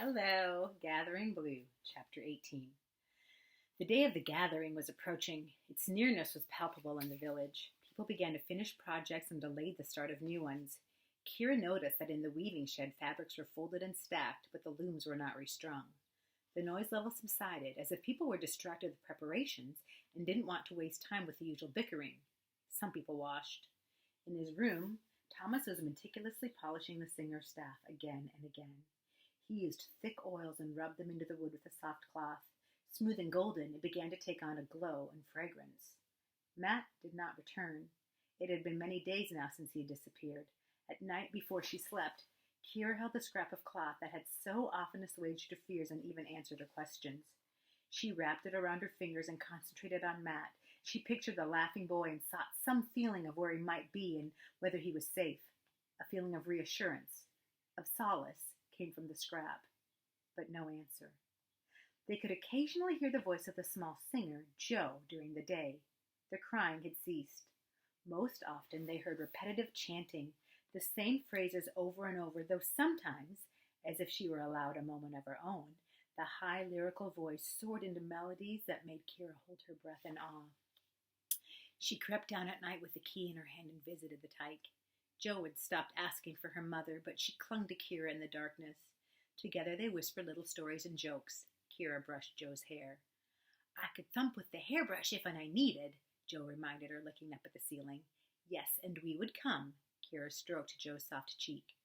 Hello, Gathering Blue, Chapter 18. The day of the gathering was approaching. Its nearness was palpable in the village. People began to finish projects and delayed the start of new ones. Kira noticed that in the weaving shed fabrics were folded and stacked, but the looms were not restrung. The noise level subsided, as if people were distracted with preparations and didn't want to waste time with the usual bickering. Some people washed. In his room, Thomas was meticulously polishing the singer's staff again and again. He used thick oils and rubbed them into the wood with a soft cloth. Smooth and golden, it began to take on a glow and fragrance. Matt did not return. It had been many days now since he had disappeared. At night, before she slept, Kira held the scrap of cloth that had so often assuaged her fears and even answered her questions. She wrapped it around her fingers and concentrated on Matt. She pictured the laughing boy and sought some feeling of where he might be and whether he was safe. A feeling of reassurance, of solace, came from the scrap, but no answer. They could occasionally hear the voice of the small singer, Joe, during the day. The crying had ceased. Most often they heard repetitive chanting, the same phrases over and over, though sometimes, as if she were allowed a moment of her own, the high lyrical voice soared into melodies that made Kira hold her breath in awe. She crept down at night with the key in her hand and visited the tyke. Joe had stopped asking for her mother, but she clung to Kira in the darkness. Together they whispered little stories and jokes. Kira brushed Joe's hair. "I could thump with the hairbrush if I needed," Joe reminded her, looking up at the ceiling. "Yes, and we would come." Kira stroked Joe's soft cheek.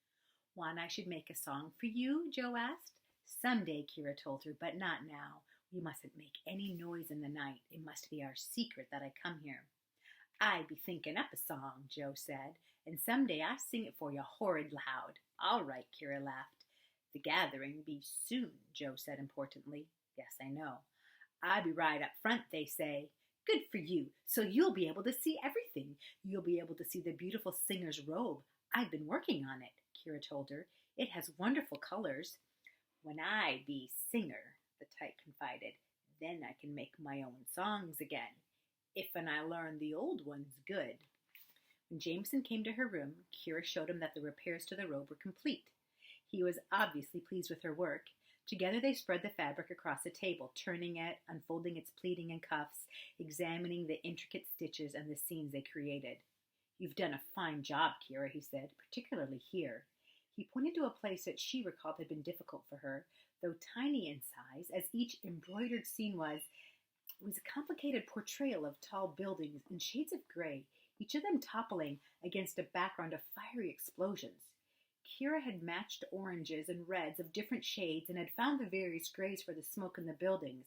"Want I should make a song for you?" Joe asked. "Someday," Kira told her, "but not now. We mustn't make any noise in the night. It must be our secret that I come here." "I be thinking up a song," Joe said, "and someday I sing it for you horrid loud." "All right," Kira laughed. "The gathering be soon," Joe said importantly. "Yes, I know." "I be right up front," they say. "Good for you. So you'll be able to see everything. You'll be able to see the beautiful singer's robe. I've been working on it," Kira told her. "It has wonderful colors." "When I be singer," the tyke confided, "then I can make my own songs again. If and I learn the old ones good." When Jameson came to her room, Kira showed him that the repairs to the robe were complete. He was obviously pleased with her work. Together they spread the fabric across a table, turning it, unfolding its pleating and cuffs, examining the intricate stitches and the scenes they created. "You've done a fine job, Kira," he said, "particularly here." He pointed to a place that she recalled had been difficult for her. Though tiny in size, as each embroidered scene was, it was a complicated portrayal of tall buildings in shades of gray, each of them toppling against a background of fiery explosions. Kira had matched oranges and reds of different shades and had found the various grays for the smoke in the buildings,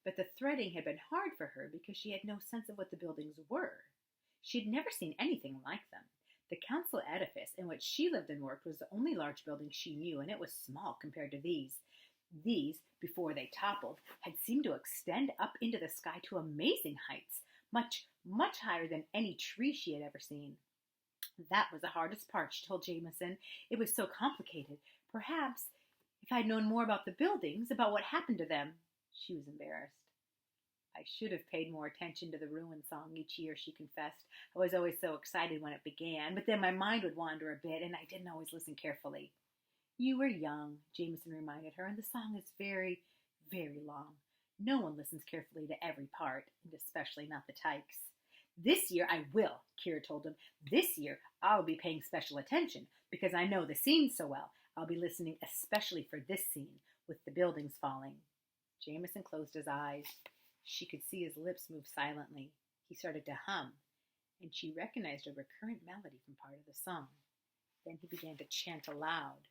but the threading had been hard for her because she had no sense of what the buildings were. She had never seen anything like them. The council edifice in which she lived and worked was the only large building she knew, and it was small compared to these. These, before they toppled, had seemed to extend up into the sky to amazing heights, much, much higher than any tree she had ever seen. That was the hardest part, she told Jameson. It was so complicated. Perhaps, if I'd known more about the buildings, about what happened to them. She was embarrassed. "I should have paid more attention to the ruin song each year," she confessed. "I was always so excited when it began, but then my mind would wander a bit, and I didn't always listen carefully." "You were young," Jameson reminded her, "and the song is very, very long. No one listens carefully to every part, and especially not the tykes." "This year I will," Kira told him. "This year I'll be paying special attention, because I know the scene so well. I'll be listening especially for this scene, with the buildings falling." Jameson closed his eyes. She could see his lips move silently. He started to hum, and she recognized a recurrent melody from part of the song. Then he began to chant aloud.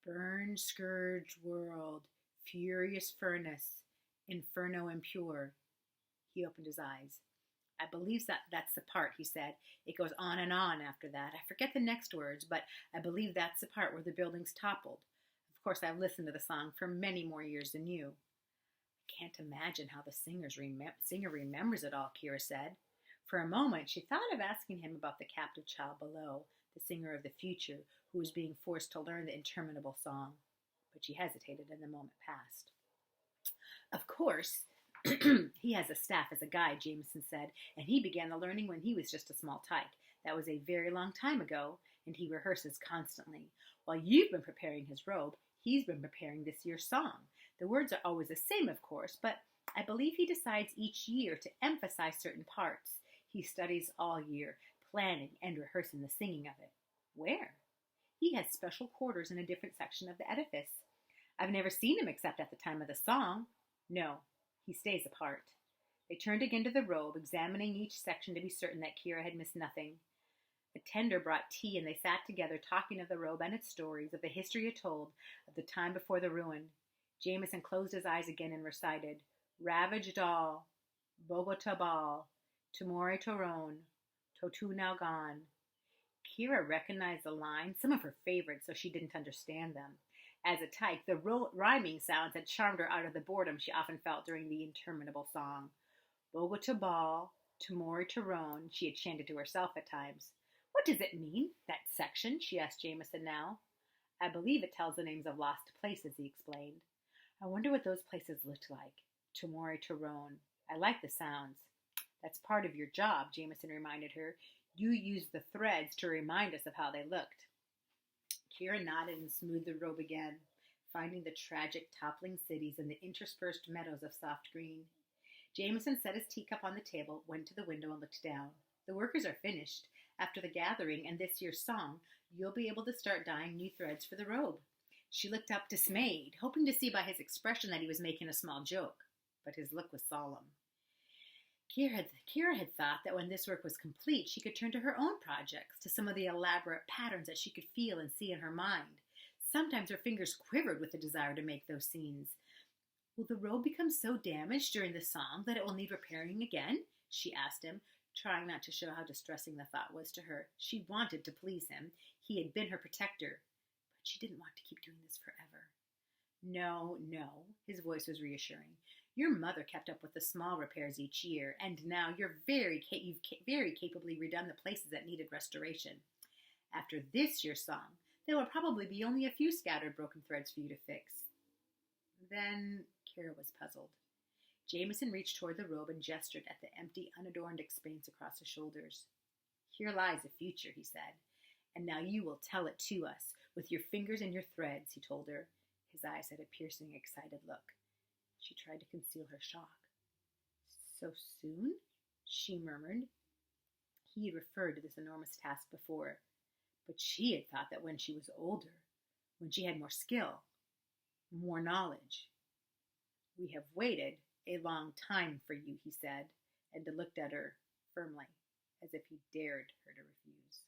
"Burn, scourge world, furious furnace, inferno impure." He opened his eyes. "I believe that's the part," he said. "It goes on and on after that. I forget the next words, but I believe that's the part where the buildings toppled. Of course, I've listened to the song for many more years than you." "I can't imagine how the singer remembers it all," Kira said. For a moment, she thought of asking him about the captive child below, the singer of the future, who was being forced to learn the interminable song. But she hesitated, and the moment passed. "Of course, he has a staff as a guide," Jameson said, "and he began the learning when he was just a small tyke. That was a very long time ago, and he rehearses constantly. While you've been preparing his robe, He's been preparing this year's song. The words are always the same, of course, but I believe he decides each year to emphasize certain parts. He studies all year, planning and rehearsing the singing of it. Where? He has special quarters in a different section of the edifice. I've never seen him except at the time of the song. No, he stays apart. They turned again to the robe, examining each section to be certain that Kira had missed nothing. A tender brought tea, and they sat together talking of the robe and its stories, of the history it told, of the time before the ruin. Jameson closed his eyes again and recited, Ravaged all, Bogota Ball, Tumore Torone, Totu now gone. Kira recognized the lines, some of her favorites, so she didn't understand them. As a tyke, the rhyming sounds had charmed her out of the boredom she often felt during the interminable song. Bogota Ball, Tumore Torone, she had chanted to herself at times. What does it mean, that section? She asked Jameson now. I believe it tells the names of lost places, he explained. I wonder what those places looked like. Tumore Torone. I like the sounds. That's part of your job, Jameson reminded her. You use the threads to remind us of how they looked. Kira nodded and smoothed the robe again, finding the tragic toppling cities and the interspersed meadows of soft green. Jameson set his teacup on the table, went to the window and looked down. The workers are finished. After the gathering and this year's song, you'll be able to start dyeing new threads for the robe. She looked up dismayed, hoping to see by his expression that he was making a small joke, but his look was solemn. Kira had thought that when this work was complete, she could turn to her own projects, to some of the elaborate patterns that she could feel and see in her mind. Sometimes her fingers quivered with the desire to make those scenes. Will the robe become so damaged during the song that it will need repairing again? She asked him, trying not to show how distressing the thought was to her. She wanted to please him. He had been her protector, but she didn't want to keep doing this forever. No, his voice was reassuring. Your mother kept up with the small repairs each year, and now you've very capably redone the places that needed restoration. After this year's song, there will probably be only a few scattered broken threads for you to fix. Then Kira was puzzled. Jameson reached toward the robe and gestured at the empty, unadorned expanse across his shoulders. Here lies the future, he said, and now you will tell it to us, with your fingers and your threads, he told her. His eyes had a piercing, excited look. She tried to conceal her shock. So soon? She murmured. He had referred to this enormous task before, but she had thought that when she was older, when she had more skill, more knowledge. We have waited a long time for you, he said, and looked at her firmly, as if he dared her to refuse.